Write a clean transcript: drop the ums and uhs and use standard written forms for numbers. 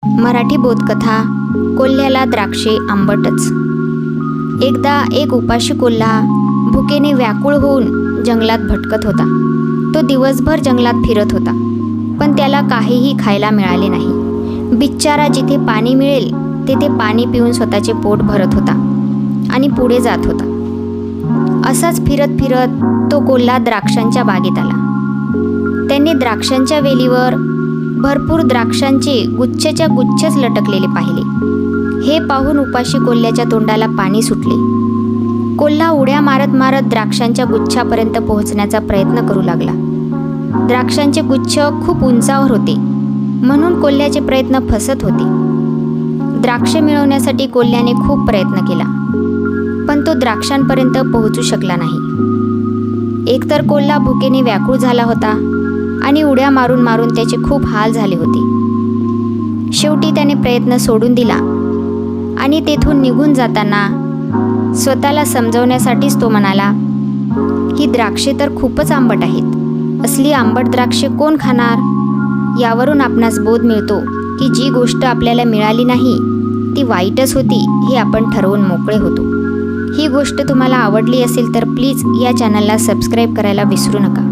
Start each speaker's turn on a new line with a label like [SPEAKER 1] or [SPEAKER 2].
[SPEAKER 1] मराठी बोधकथा कोल्ह्याला द्राक्षे आंबटच। एकदा एक उपाशी कोल्हा भुकेने व्याकुळ होऊन जंगलात भटकत होता। तो दिवसभर जंगलात फिरत होता, पण त्याला काहीही खायला मिळाले नाही। बिचारा जिथे पाणी मिळेल तेथे पाणी पिऊन स्वतःचे पोट भरत होता आणि पुढे जात होता। असाच फिरत फिरत तो कोल्हा द्राक्षांच्या बागेत आला। त्यांनी द्राक्षांच्या वेलीवर भरपूर द्राक्षांचे गुच्छच्या गुच्छच लटकलेले पाहिले। हे पाहून उपाशी कोल्ह्याच्या तोंडाला पाणी सुटले। कोल्हा उड्या मारत मारत द्राक्षांच्या गुच्छापर्यंत पोहोचण्याचा प्रयत्न करू लागला। द्राक्षांचे गुच्छ खूप उंचावर होते, म्हणून कोल्ह्याचे प्रयत्न फसत होते। द्राक्षे मिळवण्यासाठी कोल्ह्याने खूप प्रयत्न केला, पण तो द्राक्षांपर्यंत पोहोचू शकला नाही। एकतर कोल्हा भुकेने व्याकुळ झाला होता आणि उड्या मारून मारून त्याचे खूप हाल झाले होते। शेवटी त्याने प्रयत्न सोडून दिला आणि तेथून निघून जाताना स्वतःला समजवण्यासाठीच तो म्हणाला, ही द्राक्षे तर खूपच आंबट आहेत। असली आंबट द्राक्षे कोण खाणार? यावरून आपणास बोध मिळतो की जी गोष्ट आपल्याला मिळाली नाही ती वाईटच होती हे आपण ठरवून मोकळे होतो। ही गोष्ट तुम्हाला आवडली असेल तर प्लीज या चॅनलला सबस्क्राईब करायला विसरू नका।